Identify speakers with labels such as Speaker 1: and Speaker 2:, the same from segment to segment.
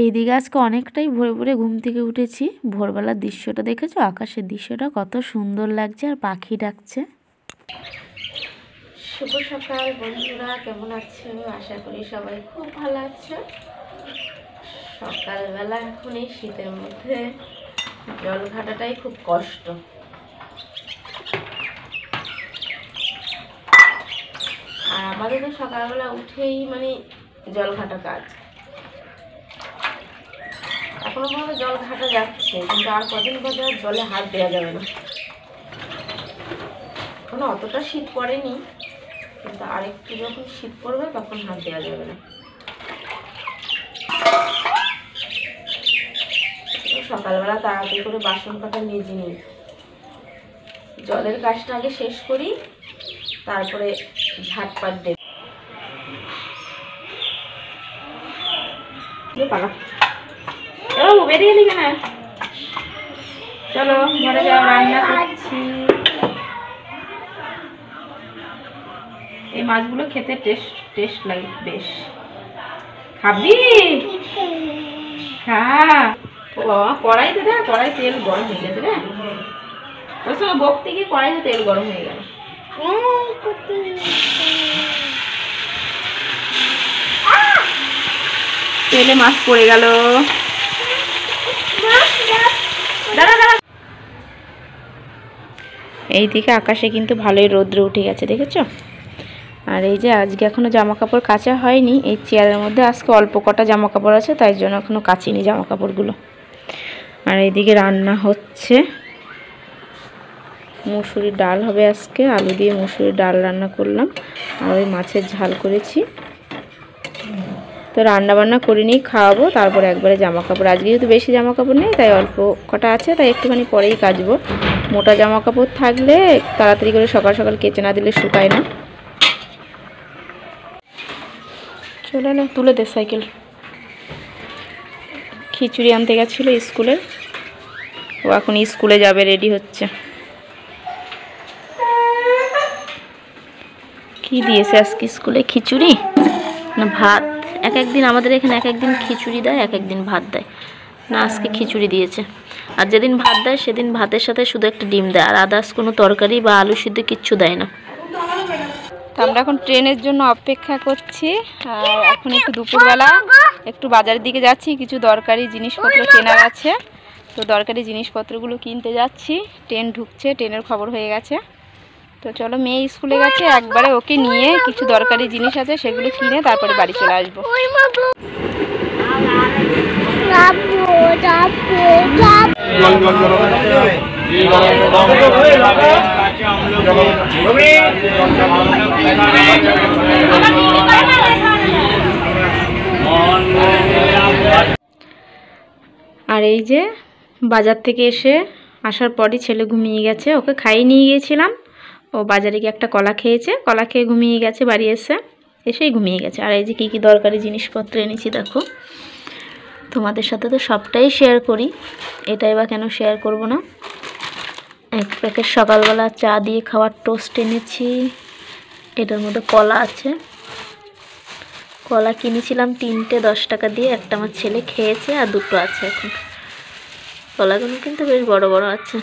Speaker 1: এইদিকে আজকে অনেকটাই ভোরে ভোরে ঘুম থেকে উঠেছি। ভোরবেলার দৃশ্যটা দেখেছো? আকাশের দৃশ্যটা কত সুন্দর লাগছে, আর পাখি ডাকছে। শুভ সকাল বন্ধুরা, কেমন আছো? আশা করি সবাই খুব ভালো আছো। সকালবেলা এখন এই শীতের মধ্যে জল ঘাটাটাই খুব কষ্ট। আর আমাদের তো সকালবেলা উঠেই মানে জল ঘাটা কাজ। এখনো পর্যন্ত জল ঘাটা যাচ্ছে, কিন্তু আর কদিন পরে আর জলে হাত দেওয়া যাবে না। এখনো অতটা শীত পড়েনি, কিন্তু আরেকটু যখন শীত পড়বে তখন হাত দেওয়া যাবে না। সকালবেলা তাড়াতাড়ি করে বাসন কাটা মেজে নিই, জলের কাজটা আগে শেষ করি, তারপরে ঝাটপাট দেব। বেরিয়ে এলি কেন? চলো ঘরে যাও, রান্না করছি। এই মাছগুলো খেতে টেস্ট লাগে বেশ। খাবি? হ্যাঁ, কড়াইতে দেখ, কড়াই তেল গরম হয়ে গেছে রে। ওই সময় বকতে গিয়ে কড়াইতে তেল গরম হয়ে গেল। তেলে মাছ পড়ে গেল। এইদিকে আকাশে কিন্তু ভালোই রৌদ্র উঠে গেছে, দেখেছো? আর এই যে আজকে এখনো জামা কাপড় কাচা হয়নি। এই চেয়ারের মধ্যে আজকে অল্প কটা জামা কাপড় আছে, তাই জন্য এখনো কাচিনি জামা কাপড়গুলো। আর এইদিকে রান্না হচ্ছে, মুসুরির ডাল হবে আজকে। আলু দিয়ে মুসুরির ডাল রান্না করলাম, আর ওই মাছের ঝাল করেছি। তো রান্না বান্না করিনি, খাওয়াবো, তারপরে একবারে জামা কাপড়। আজকে যেহেতু বেশি জামা কাপড় নেই, তাই অল্প কটা আছে, তাই একটুখানি পরেই কাচবো। মোটা জামা কাপড় থাকলে তাড়াতাড়ি করে সকাল সকাল কেচে না দিলে শুকায় না। চলে না, তুলে দে সাইকেল। খিচুড়ি আনতে গেছিলো স্কুলে, ও এখন স্কুলে যাবে, রেডি হচ্ছে। কি দিয়েছে আজকে স্কুলে? খিচুড়ি না ভাত? এক একদিন আমাদের এখানে এক একদিন খিচুড়ি দেয়, এক একদিন ভাত দেয়। না, আজকে খিচুড়ি দিয়েছে। আর যেদিন ভাত দেয় সেদিন ভাতের সাথে শুধু একটা ডিম দেয়, আর আদার্স কোনো তরকারি বা আলু সিদ্ধ কিচ্ছু দেয় না। তো আমরা এখন ট্রেনের জন্য অপেক্ষা করছি। আর এখন একটু দুপুরবেলা একটু বাজারের দিকে যাচ্ছি, কিছু দরকারি জিনিসপত্র কেনার আছে। তো দরকারি জিনিসপত্রগুলো কিনতে যাচ্ছি। ট্রেন ঢুকছে, ট্রেনের খবর হয়ে গেছে। তো চলো, মেয়ে স্কুলে গেছে, একবারে ওকে নিয়ে কিছু দরকারি জিনিস আছে সেগুলো কিনে তারপরে বাড়ি চলে আসবো। আর এই যে বাজার থেকে আসার পরই ছেলে ঘুমিয়ে গেছে, ওকে খাইয়ে নিয়ে গিয়েছিলাম। ও বাজারে গিয়ে একটা কলা খেয়েছে, কলা খেয়ে ঘুমিয়ে গেছে, বাড়ি এসেই ঘুমিয়ে গেছে। আর এই যে কী দরকারি জিনিসপত্র এনেছি দেখো। তোমাদের সাথে তো সবটাই শেয়ার করি, এটাই বা কেন শেয়ার করব না। এক প্যাকেট সকালবেলা চা দিয়ে খাওয়ার টোস্ট এনেছি। এটার মধ্যে কলা আছে, কলা কিনেছিলাম 3টে 10 টাকা দিয়ে। একটা আমার ছেলে খেয়েছে, আর 2টো আছে এখন। কলাগুলো কিন্তু বেশ বড় বড় আছে।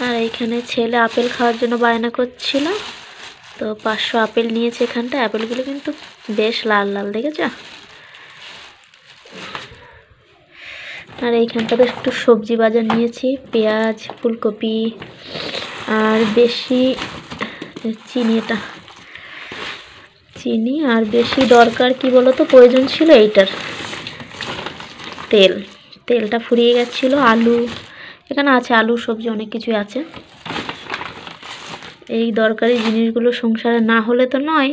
Speaker 1: আর এইখানে ছেলে আপেল খাওয়ার জন্য বায়না করছিল, তো 500 আপেল নিয়েছে এখানটা। আপেলগুলো কিন্তু বেশ লাল লাল, দেখেছো? আর এইখানটাতে একটু সবজি বাজার নিয়েছি, পেঁয়াজ, ফুলকপি, আর বেশি চিনি, আর বেশি দরকার কি বলতো, প্রয়োজন ছিল এইটার তেলটা ফুরিয়ে গেছিলো। আলু এখানে আছে, আলু সবজি অনেক কিছুই আছে। এই দরকারি জিনিসগুলো সংসারে না হলে তো নয়,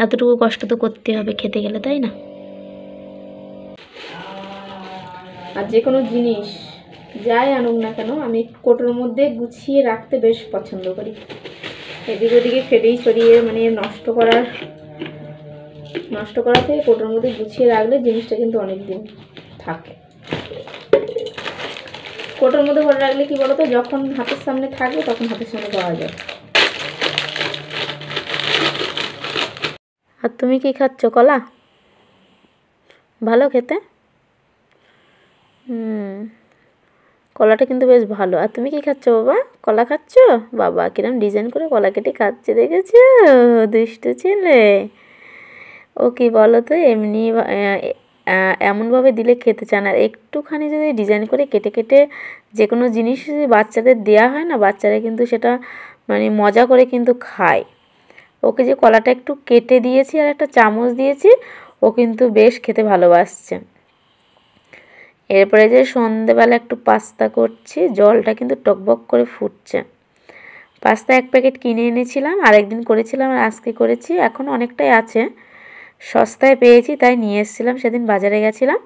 Speaker 1: এতটুকু কষ্ট তো করতে হবে খেতে গেলে, তাই না? আর যে কোনো জিনিস যাই আনুক না কেন, আমি কোটোর মধ্যে গুছিয়ে রাখতে বেশ পছন্দ করি। এদিকে ওদিকে ফেলেই ছড়িয়ে মানে নষ্ট করা থেকে কোটোর মধ্যে গুছিয়ে রাখলে জিনিসটা কিন্তু অনেক দিন থাকে। কোটোর মধ্যে ভরে রাখলে কি বলতো, যখন হাতের সামনে থাকবে তখন হাতের সামনে পাওয়া যায়। আর তুমি কি খাচ্ছ? কলা? ভালো খেতে? কলাটা কিন্তু বেশ ভালো। আর তুমি কি খাচ্ছ বাবা? কলা খাচ্ছ? বাবা কিরম ডিজাইন করে কলা কেটে খাচ্ছে, দেখেছো? দুষ্টু ছেলে। ও কি বলো তো, এমনি এমনভাবে দিলে খেতে চান, আর একটুখানি যদি ডিজাইন করে কেটে কেটে যে কোনো জিনিস যদি বাচ্চাদের দেওয়া হয় না, বাচ্চারা কিন্তু সেটা মানে মজা করে কিন্তু খায়। ওকে যে কলাটা একটু কেটে দিয়েছি আর একটা চামচ দিয়েছি, ও কিন্তু বেশ খেতে ভালোবাসছে। এরপরে যে সন্ধেবেলা একটু পাস্তা করছি, জলটা কিন্তু টকবক করে ফুটছে। পাস্তা 1 প্যাকেট কিনে এনেছিলাম, আরেকদিন করেছিলাম আর আজকে করেছি, এখন অনেকটাই আছে, সস্তায় পেয়েছি তাই নিয়ে এসেছিলাম, সেদিন বাজারে গেছিলাম।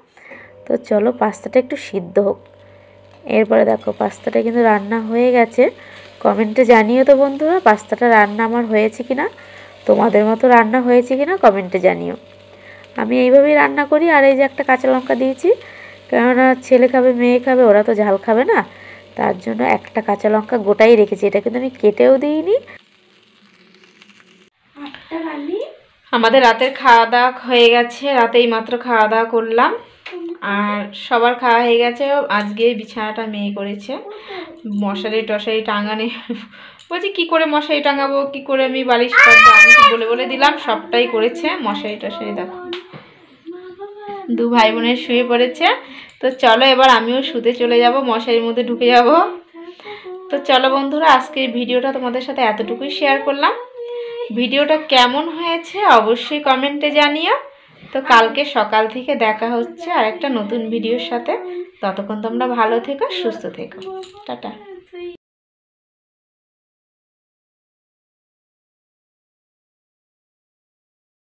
Speaker 1: তো চলো পাস্তাটা একটু সিদ্ধ হোক। এরপরে দেখো পাস্তাটা কিন্তু রান্না হয়ে গেছে। কমেন্টে জানিও তো বন্ধুরা, পাস্তাটা রান্না আমার হয়েছে কিনা, তোমাদের মতো রান্না হয়েছে কিনা কমেন্টে জানিও। আমি এইভাবেই রান্না করি। আর এই যে একটা কাঁচা লঙ্কা দিয়েছি, কেননা ছেলে খাবে মেয়ে খাবে, ওরা তো ঝাল খাবে না, তার জন্য একটা কাঁচা লঙ্কা গোটাই রেখেছি, এটা কিন্তু আমি কেটেও দিইনি। আমাদের রাতের খাওয়া দাওয়া হয়ে গেছে, রাতেই মাত্র খাওয়া দাওয়া করলাম, আর সবার খাওয়া হয়ে গেছে। আজকে বিছানাটা মেয়ে করেছে, মশারি টশারি টাঙানি, বলছি কী করে মশারি টাঙাবো, কী করে আমি বালিশ পাতবো, আমি তো বলে বলে দিলাম, সবটাই করেছে। মশারি টশারি দেখো, 2 ভাই বোনের শুয়ে পড়েছে। তো চলো এবার আমিও শুতে চলে যাব, মশারির মধ্যে ঢুকে যাব। তো চলো বন্ধুরা, আজকের ভিডিওটা তোমাদের সাথে এতটুকুই শেয়ার করলাম। ভিডিওটা কেমন হয়েছে অবশ্যই কমেন্টে জানিও। তো কালকে সকাল থেকে দেখা হচ্ছে আর একটা নতুন ভিডিওর সাথে। ততক্ষণ তোমরা ভালো থেকো, সুস্থ থেকো। টাটা।